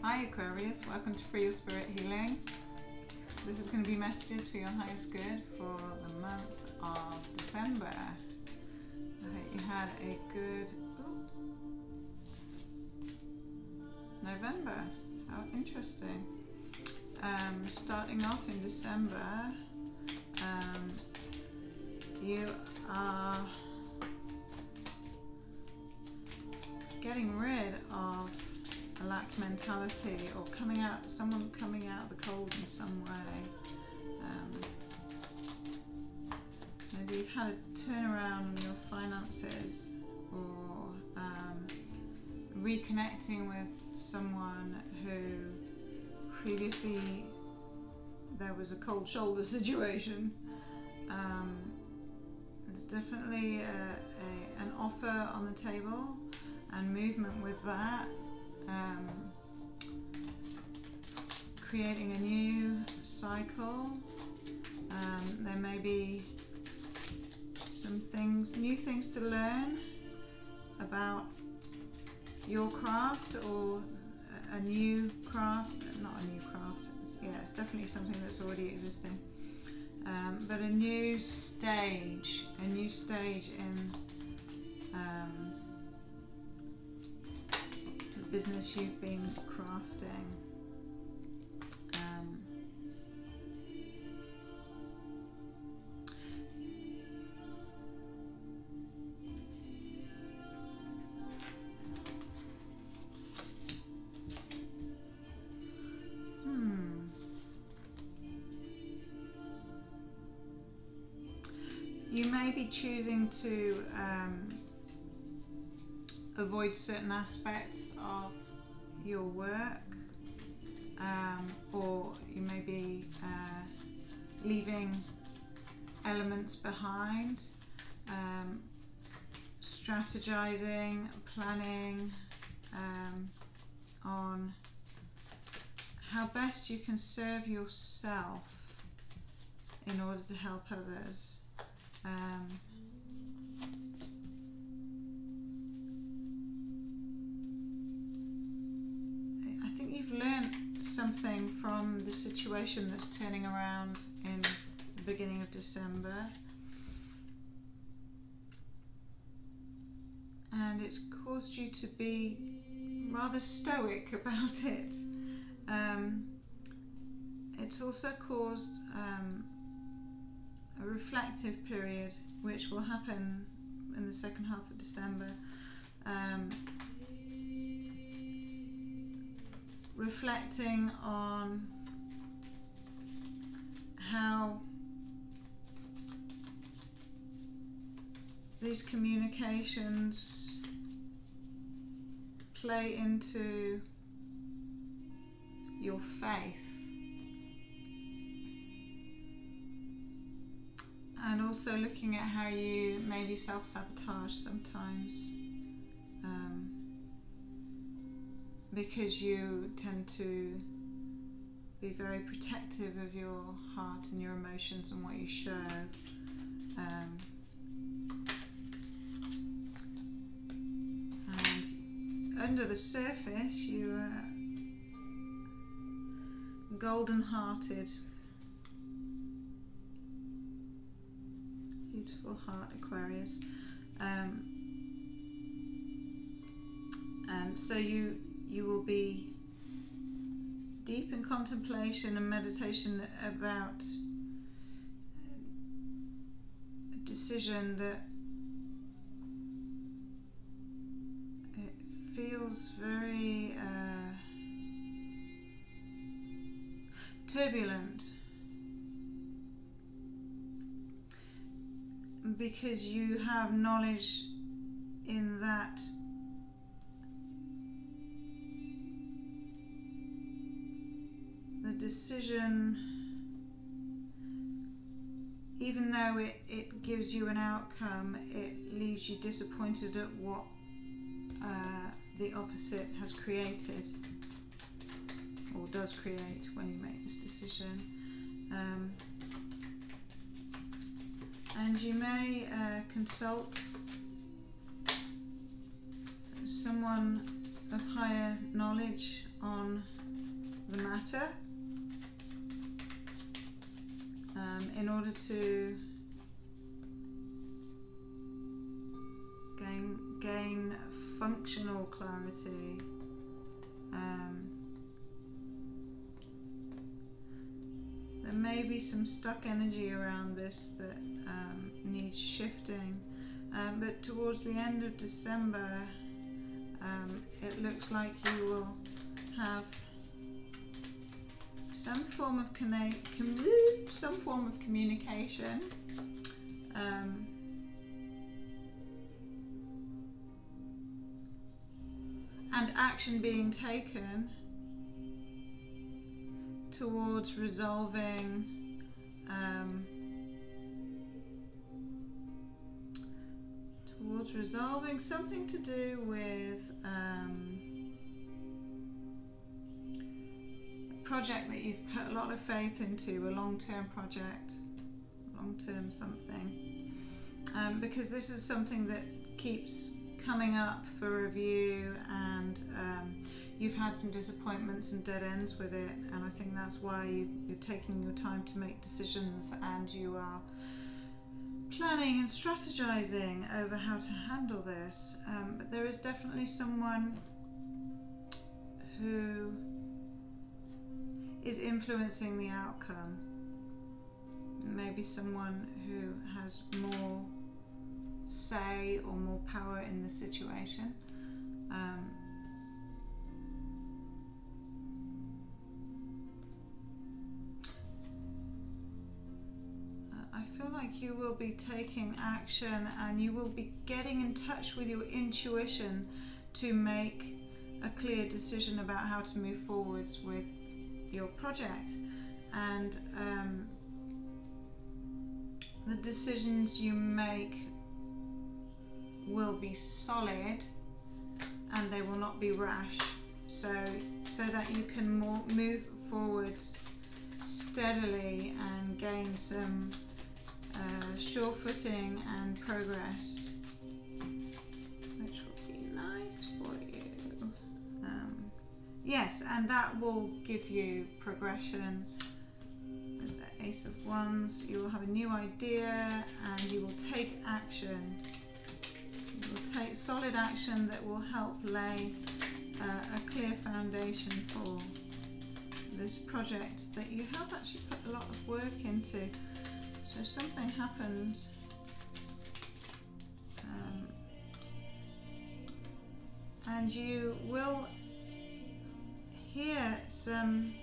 Hi Aquarius, welcome to Free Your Spirit Healing. This is going to be messages for your highest good for the month of December. I hope you had a good November. How interesting. Starting off in December, you are getting rid of a lack mentality, or someone coming out of the cold in some way. Maybe you've had a turnaround in your finances, or reconnecting with someone who previously there was a cold shoulder situation. There's definitely an offer on the table and movement with that. Creating a new cycle. There may be new things to learn about your craft, or a new craft, not a new craft, it's definitely something that's already existing, but a new stage in the business you've been crafting. You may be choosing to avoid certain aspects of your work, or you may be leaving elements behind, strategizing, planning on how best you can serve yourself in order to help others. I think you've learned something from the situation that's turning around in the beginning of December, and it's caused you to be rather stoic about it. It's also caused a reflective period, which will happen in the second half of December. Reflecting on how these communications play into your faith, and also looking at how you maybe self-sabotage sometimes, because you tend to be very protective of your heart and your emotions and what you show. And under the surface, you are golden-hearted, beautiful heart, Aquarius. So you will be deep in contemplation and meditation about a decision that it feels very turbulent, because you have knowledge in that the decision, even though it gives you an outcome, it leaves you disappointed at what the opposite has created, or does create when you make this decision. And you may consult someone of higher knowledge on the matter in order to gain functional clarity. There may be some stuck energy around this that needs shifting, but towards the end of December it looks like you will have some form of communication, and action being taken towards resolving something to do with a project that you've put a lot of faith into, a long-term project, long-term something, because this is something that keeps coming up for review, and you've had some disappointments and dead ends with it, and I think that's why you're taking your time to make decisions, and you are planning and strategizing over how to handle this. But there is definitely someone who is influencing the outcome. Maybe someone who has more say or more power in the situation. I feel like you will be taking action, and you will be getting in touch with your intuition to make a clear decision about how to move forwards with your project. And the decisions you make will be solid, and they will not be rash, so that you can move forwards steadily and gain some sure footing and progress, which will be nice for you. Yes, and that will give you progression. With the Ace of Wands, you will have a new idea, and you will take action. You will take solid action that will help lay a clear foundation for this project that you have actually put a lot of work into. So something happens, and you will hear some,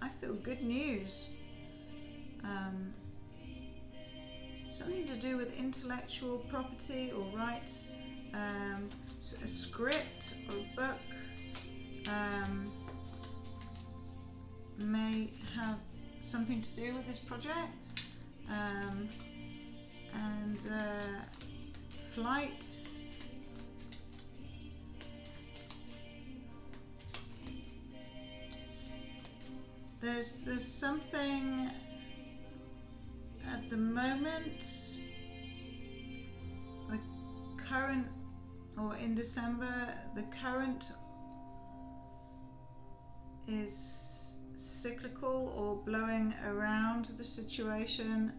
I feel, good news. Something to do with intellectual property or rights, a script or a book may have something to do with this project, and flight. There's something at the moment, the current, or in December, the current is cyclical or blowing around the situation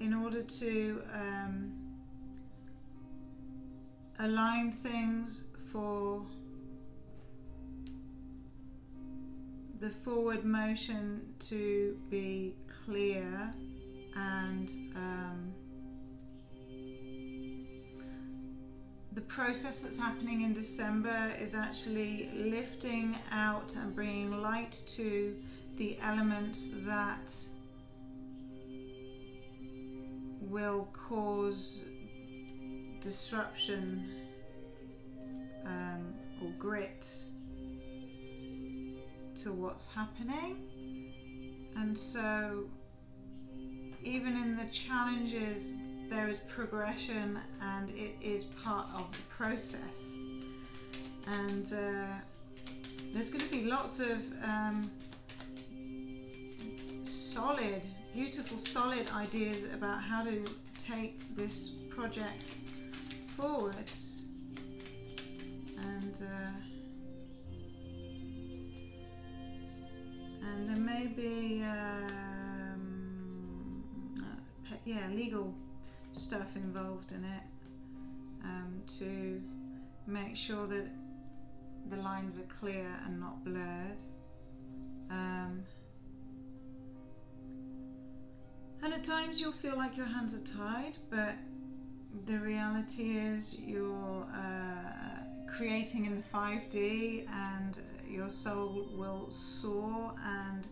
in order to align things for the forward motion to be clear, and the process that's happening in December is actually lifting out and bringing light to the elements that will cause disruption or grit to what's happening. And so even in the challenges, there is progression, and it is part of the process. And there's going to be lots of solid, beautiful, solid ideas about how to take this project forwards. And And there may be legal stuff involved in it, to make sure that the lines are clear and not blurred. And at times you'll feel like your hands are tied, but the reality is you're creating in the 5D, and your soul will soar and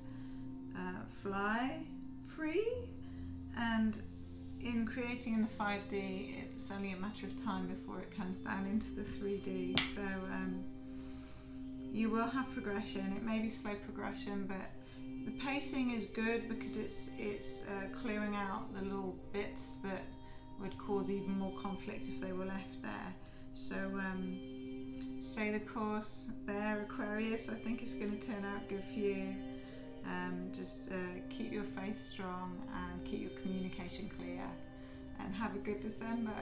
fly free. And in creating in the 5D, it's only a matter of time before it comes down into the 3D. So you will have progression. It may be slow progression, but the pacing is good because it's clearing out the little bits that would cause even more conflict if they were left there. So stay the course there, Aquarius. I think it's going to turn out good for you. Just keep your faith strong and keep your communication clear, and have a good December.